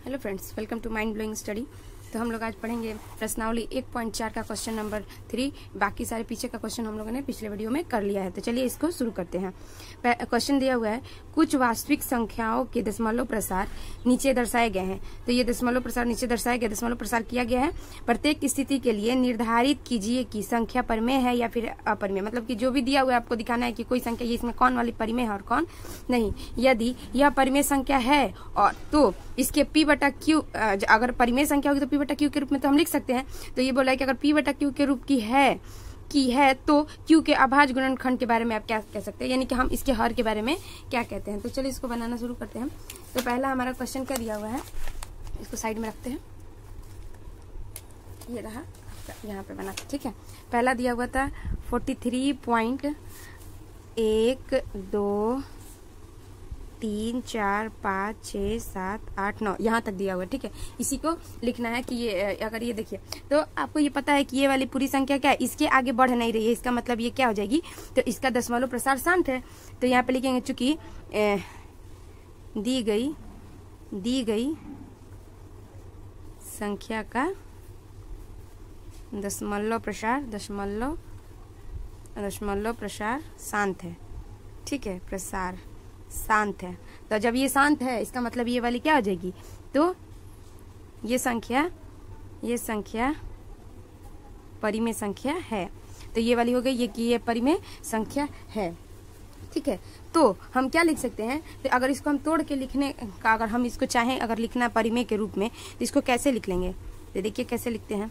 Hello friends, welcome to mind blowing study. तो हम लोग आज पढ़ेंगे प्रश्नावली 1.4 का क्वेश्चन नंबर 3। बाकी सारे पीछे का क्वेश्चन हम लोगों ने पिछले वीडियो में कर लिया है। तो चलिए इसको शुरू करते हैं। क्वेश्चन दिया हुआ है, कुछ वास्तविक संख्याओं के दशमलव प्रसार नीचे दर्शाए गए हैं। तो ये दशमलव प्रसार नीचे दर्शाए गए, दशमलव प्रसार किया गया है। प्रत्येक स्थिति के लिए निर्धारित कीजिए कि संख्या परिमेय है या फिर अपरिमेय। मतलब कि जो भी दिया हुआ है आपको दिखाना है कि कोई संख्या ये इसमें कौन वाली परिमेय है और कौन नहीं। यदि यह परिमेय संख्या है और तो इसके P बटा Q, अगर परिमेय संख्या होगी तो P बटा Q के रूप में तो हम लिख सकते हैं। तो ये बोला है कि अगर P बटा Q के रूप की है तो Q के अभाज्य गुणनखंड के बारे में आप क्या कह सकते हैं, यानी कि हम इसके हर के बारे में क्या कहते हैं। तो चलिए इसको बनाना शुरू करते हैं। तो पहला हमारा क्वेश्चन क्या दिया हुआ है, इसको साइड में रखते हैं। ये रहा यहाँ पे बना, ठीक है। पहला दिया हुआ था 43.1 2 3 4 5 6 7 8 9 यहाँ तक दिया हुआ है, ठीक है। इसी को लिखना है कि ये अगर ये देखिए तो आपको ये पता है कि ये वाली पूरी संख्या क्या है, इसके आगे बढ़ नहीं रही है। इसका मतलब ये क्या हो जाएगी, तो इसका दशमलव प्रसार शांत है। तो यहाँ पे लिखेंगे चूंकि दी गई संख्या का दशमलव प्रसार शांत है, ठीक है। प्रसार शांत है। तो जब ये शांत है इसका मतलब ये वाली क्या हो जाएगी, तो ये संख्या परिमेय संख्या है। तो ये वाली हो गई ये कि ये परिमेय संख्या है, ठीक है। तो हम क्या लिख सकते हैं, तो अगर इसको हम तोड़ के लिखने का, अगर हम इसको चाहें अगर लिखना परिमेय के रूप में, तो इसको कैसे लिख लेंगे। तो देखिए कैसे लिखते हैं।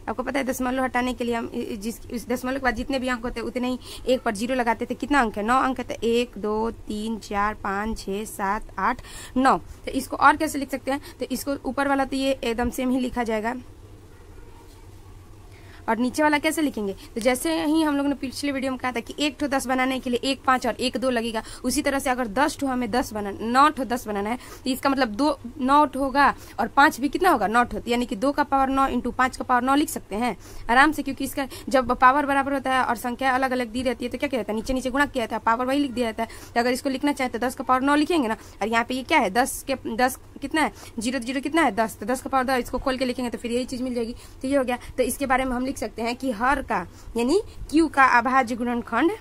आपको पता है दशमलव हटाने के लिए हम इस दशमलव के बाद जितने भी अंक होते हैं उतने ही एक पर जीरो लगाते थे। कितना अंक है, 9 अंक है। तो 1 2 3 4 5 6 7 8 9। तो इसको और कैसे लिख सकते हैं, तो इसको ऊपर वाला तो ये एकदम सेम ही लिखा जाएगा और नीचे वाला कैसे लिखेंगे। तो जैसे ही हम लोगों ने पिछले वीडियो में कहा था कि 1 ठो 10 बनाने के लिए 1 5 और 1 2 लगेगा, उसी तरह से अगर 10 ठो हमें 9 ठो 10 बनाना है तो इसका मतलब 9 ठो होगा और 5 भी कितना होगा, 9 ठो। यानी कि 2 का पावर 9 इंटू 5 का पावर 9 लिख सकते हैं आराम से, क्योंकि इसका जब पावर बराबर होता है और संख्या अलग अलग दी रहती है तो क्या रहता है, नीचे नीचे गुणा किया जाता है, पावर वही लिख दिया जाता है। तो अगर इसको लिखना चाहे तो 10 का पावर 9 लिखेंगे ना, और यहाँ पे ये क्या है 10 कितना है, 0 0 कितना है 10, तो 10 का पावर 10 इसको खोल के लिखेंगे तो फिर यही चीज मिल जाएगी। तो ये हो गया। तो इसके बारे में हम लिख सकते हैं कि हर का यानी Q का अभाज्य गुणनखंड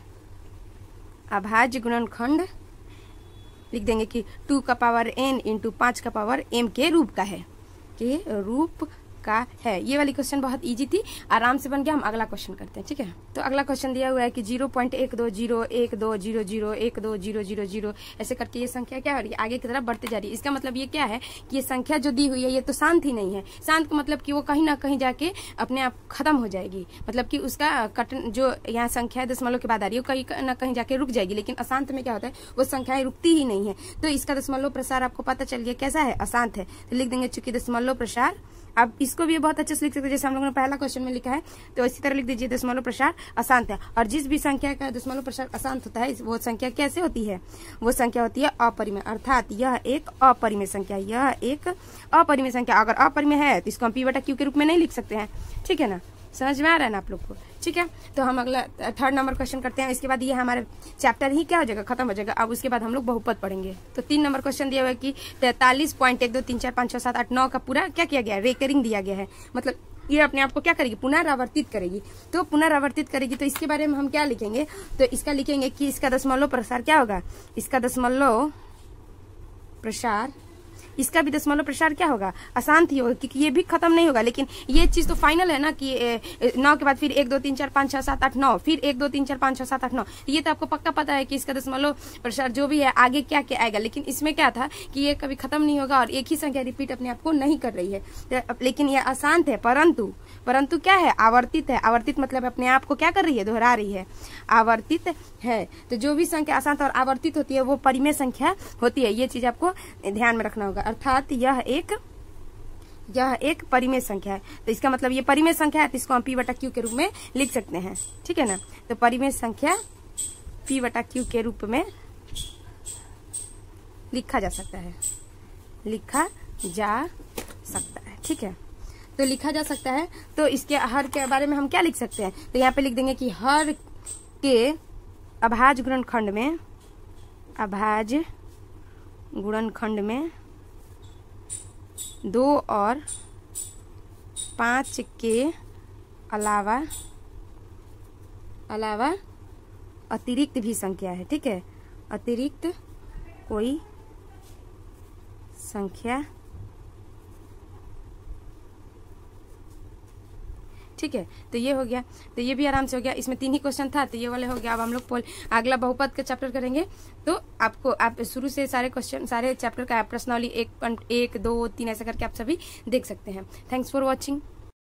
लिख देंगे कि 2 का पावर n इंटू 5 का पावर m के रूप का है, ये वाली क्वेश्चन बहुत इजी थी, आराम से बन गया। हम अगला क्वेश्चन करते हैं, ठीक है। तो अगला क्वेश्चन दिया हुआ है कि 0.12012001000 ऐसे करके ये संख्या क्या हो रही है, आगे की तरफ बढ़ते जा रही है। इसका मतलब ये क्या है कि ये संख्या जो दी हुई है ये तो शांत ही नहीं है। शांत का मतलब कि वो कहीं ना कहीं जाके अपने आप खत्म हो जाएगी, मतलब कि उसका जो यहाँ संख्या दशमलव के बाद आ रही है कहीं ना कहीं जाके रुक जाएगी। लेकिन अशांत में क्या होता है, वो संख्याएं रुकती ही नहीं है। तो इसका दशमलव प्रसार आपको पता चल गया कैसा है, अशांत है। तो लिख देंगे चूंकि दशमलव प्रसार, अब इसको भी बहुत अच्छे से लिख सकते हैं जैसे हम लोगों ने पहला क्वेश्चन में लिखा है। तो इसी तरह लिख दीजिए दशमलव प्रसार अशांत है। और जिस भी संख्या का दशमलव प्रसार अशांत होता है वो संख्या कैसे होती है, वो संख्या होती है अपरिमेय, अर्थात यह एक अपरिमेय संख्या अगर अपरिमेय है तो इसको हम P बटा Q के रूप में नहीं लिख सकते हैं, ठीक है ना। समझ में आ रहा है ना आप लोग को, ठीक है। तो हम अगला 3rd नंबर क्वेश्चन करते हैं। इसके बाद ये हमारे चैप्टर ही क्या हो जाएगा, खत्म हो जाएगा। अब उसके बाद हम लोग बहुपद पढ़ेंगे। तो 3 नंबर क्वेश्चन दिया हुआ है कि 43.1 2 3 4 5 6 7 8 9 का पूरा क्या किया गया है, रेकरिंग दिया गया है। मतलब ये अपने आप को क्या करेगी, पुनरावर्तित करेगी। तो पुनरावर्तित करेगी तो इसके बारे में हम क्या लिखेंगे, तो इसका लिखेंगे कि इसका दशमलव प्रसार क्या होगा, इसका दशमलव प्रसार, इसका भी दशमलव प्रसार क्या होगा, अशांत ही होगा, क्योंकि ये भी खत्म नहीं होगा। लेकिन ये चीज तो फाइनल है ना कि 9 के बाद फिर 1 2 3 4 5 6 7 8 9, फिर 1 2 3 4 5 6 7 8 9। ये तो आपको पक्का पता है कि इसका दशमलव प्रसार जो भी है आगे क्या क्या आएगा। लेकिन इसमें क्या था कि ये कभी खत्म नहीं होगा और एक ही संख्या रिपीट अपने आप को नहीं कर रही है। लेकिन ये अशांत है, परंतु क्या है, आवर्तित है। आवर्तित मतलब अपने आप को क्या कर रही है, दोहरा रही है, आवर्तित है। तो जो भी संख्या अशांत और आवर्तित होती है वो परिमेय संख्या होती है। ये चीज आपको ध्यान में रखना होगा, अर्थात यह एक परिमेय संख्या है। तो इसका मतलब ये परिमेय संख्या है, तो इसको हम P बटा Q के रूप में लिख सकते हैं, ठीक है ना। तो परिमेय संख्या P बटा Q के रूप में लिखा जा सकता है, ठीक है। तो लिखा जा सकता है। तो इसके हर के बारे में हम क्या लिख सकते हैं, तो यहाँ पे लिख देंगे कि हर के अभाज्य गुणनखंड में 2 और 5 के अलावा अतिरिक्त भी संख्या है। ठीक है, अतिरिक्त कोई संख्या, ठीक है। तो ये हो गया, तो ये भी आराम से हो गया। इसमें 3 ही क्वेश्चन था, तो ये वाले हो गया। अब हम लोग अगला बहुपद का चैप्टर करेंगे। तो आप शुरू से सारे क्वेश्चन, सारे चैप्टर का प्रश्नावली 1, 2, 3 ऐसा करके आप सभी देख सकते हैं। Thanks for watching.